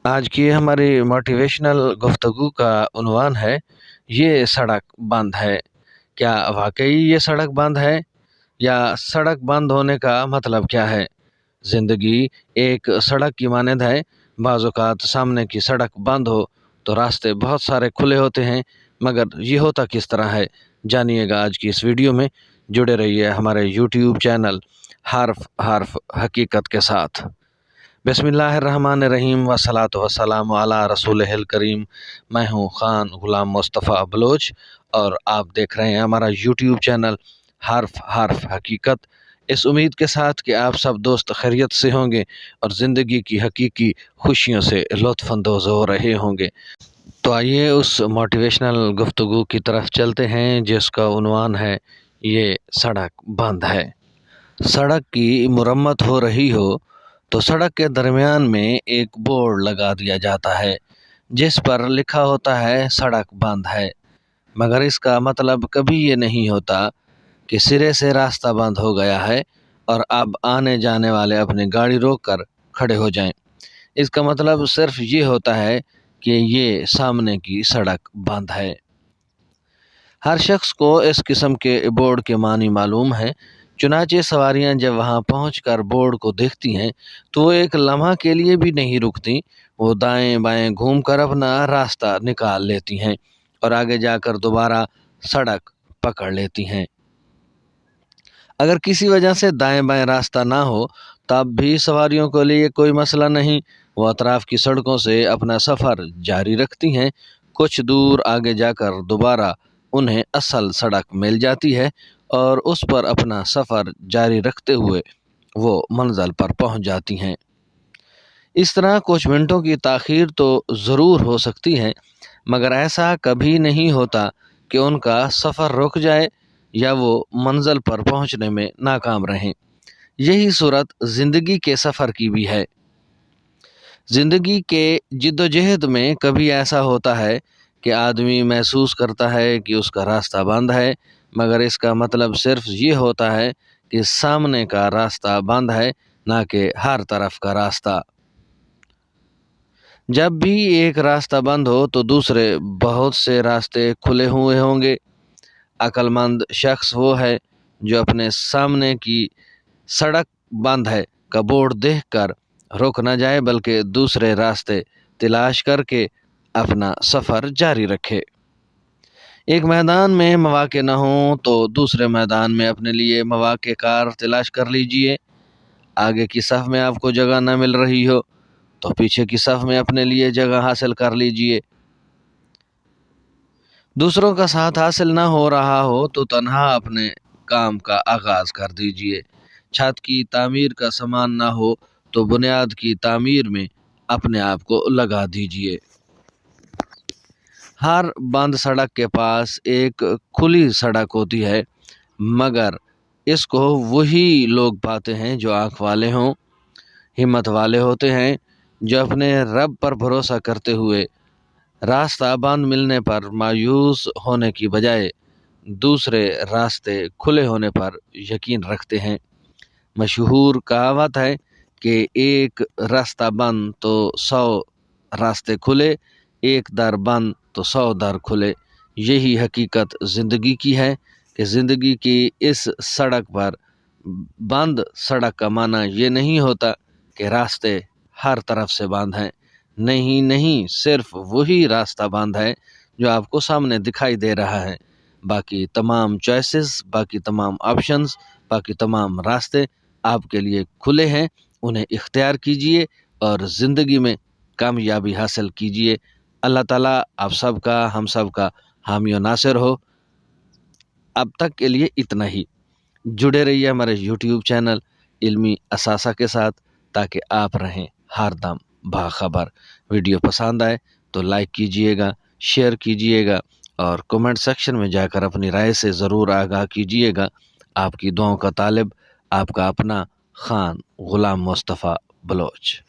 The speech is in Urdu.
آج کی ہماری موٹیویشنل گفتگو کا عنوان ہے یہ سڑک بند ہے۔ کیا واقعی یہ سڑک بند ہے؟ یا سڑک بند ہونے کا مطلب کیا ہے؟ زندگی ایک سڑک کی مانند ہے۔ بعض اوقات سامنے کی سڑک بند ہو تو راستے بہت سارے کھلے ہوتے ہیں، مگر یہ ہوتا کس طرح ہے؟ جانیے گا آج کی اس ویڈیو میں۔ جڑے رہیے ہمارے یوٹیوب چینل حرف حرف حقیقت کے ساتھ۔ بسم اللہ الرحمن الرحیم والصلاۃ والسلام علی رسول الکریم۔ میں ہوں خان غلام مصطفیٰ بلوچ اور آپ دیکھ رہے ہیں ہمارا یوٹیوب چینل حرف حرف حقیقت، اس امید کے ساتھ کہ آپ سب دوست خیریت سے ہوں گے اور زندگی کی حقیقی خوشیوں سے لطف اندوز ہو رہے ہوں گے۔ تو آئیے اس موٹیویشنل گفتگو کی طرف چلتے ہیں جس کا عنوان ہے یہ سڑک بند ہے۔ سڑک کی مرمت ہو رہی ہو تو سڑک کے درمیان میں ایک بورڈ لگا دیا جاتا ہے جس پر لکھا ہوتا ہے سڑک بند ہے، مگر اس کا مطلب کبھی یہ نہیں ہوتا کہ سرے سے راستہ بند ہو گیا ہے اور اب آنے جانے والے اپنی گاڑی روک کر کھڑے ہو جائیں۔ اس کا مطلب صرف یہ ہوتا ہے کہ یہ سامنے کی سڑک بند ہے۔ ہر شخص کو اس قسم کے بورڈ کے معنی معلوم ہے، چنانچہ سواریاں جب وہاں پہنچ کر بورڈ کو دیکھتی ہیں تو وہ ایک لمحہ کے لیے بھی نہیں رکتی، وہ دائیں بائیں گھوم کر اپنا راستہ نکال لیتی ہیں اور آگے جا کر دوبارہ سڑک پکڑ لیتی ہیں۔ اگر کسی وجہ سے دائیں بائیں راستہ نہ ہو تب بھی سواریوں کے لیے کوئی مسئلہ نہیں، وہ اطراف کی سڑکوں سے اپنا سفر جاری رکھتی ہیں۔ کچھ دور آگے جا کر دوبارہ انہیں اصل سڑک مل جاتی ہے اور اس پر اپنا سفر جاری رکھتے ہوئے وہ منزل پر پہنچ جاتی ہیں۔ اس طرح کچھ منٹوں کی تاخیر تو ضرور ہو سکتی ہے، مگر ایسا کبھی نہیں ہوتا کہ ان کا سفر رک جائے یا وہ منزل پر پہنچنے میں ناکام رہیں۔ یہی صورت زندگی کے سفر کی بھی ہے۔ زندگی کے جد و جہد میں کبھی ایسا ہوتا ہے کہ آدمی محسوس کرتا ہے کہ اس کا راستہ بند ہے، مگر اس کا مطلب صرف یہ ہوتا ہے کہ سامنے کا راستہ بند ہے، نہ کہ ہر طرف کا راستہ۔ جب بھی ایک راستہ بند ہو تو دوسرے بہت سے راستے کھلے ہوئے ہوں گے۔ عقل مند شخص وہ ہے جو اپنے سامنے کی سڑک بند ہے کا بورڈ دیکھ کر رک نہ جائے بلکہ دوسرے راستے تلاش کر کے اپنا سفر جاری رکھے۔ ایک میدان میں مواقع نہ ہوں تو دوسرے میدان میں اپنے لیے مواقع کار تلاش کر لیجئے۔ آگے کی صف میں آپ کو جگہ نہ مل رہی ہو تو پیچھے کی صف میں اپنے لیے جگہ حاصل کر لیجئے۔ دوسروں کا ساتھ حاصل نہ ہو رہا ہو تو تنہا اپنے کام کا آغاز کر دیجئے۔ چھت کی تعمیر کا سامان نہ ہو تو بنیاد کی تعمیر میں اپنے آپ کو لگا دیجئے۔ ہر بند سڑک کے پاس ایک کھلی سڑک ہوتی ہے، مگر اس کو وہی لوگ پاتے ہیں جو آنکھ والے ہوں، ہمت والے ہوتے ہیں، جو اپنے رب پر بھروسہ کرتے ہوئے راستہ بند ملنے پر مایوس ہونے کی بجائے دوسرے راستے کھلے ہونے پر یقین رکھتے ہیں۔ مشہور کہاوت ہے کہ ایک راستہ بند تو 100 راستے کھلے، ایک در بند تو 100 در کھلے۔ یہی حقیقت زندگی کی ہے کہ زندگی کی اس سڑک پر بند سڑک کا معنی یہ نہیں ہوتا کہ راستے ہر طرف سے بند ہیں۔ نہیں، صرف وہی راستہ بند ہے جو آپ کو سامنے دکھائی دے رہا ہے۔ باقی تمام چوائسز، باقی تمام آپشنز، باقی تمام راستے آپ کے لیے کھلے ہیں، انہیں اختیار کیجئے اور زندگی میں کامیابی حاصل کیجئے۔ اللہ تعالیٰ آپ سب کا، ہم سب کا حامی و ناصر ہو۔ اب تک کے لیے اتنا ہی۔ جڑے رہیے ہمارے یوٹیوب چینل علمی اثاثہ کے ساتھ تاکہ آپ رہیں ہر دم باخبر۔ ویڈیو پسند آئے تو لائک کیجئے گا، شیئر کیجئے گا اور کومنٹ سیکشن میں جا کر اپنی رائے سے ضرور آگاہ کیجئے گا۔ آپ کی دعاؤں کا طالب، آپ کا اپنا خان غلام مصطفیٰ بلوچ۔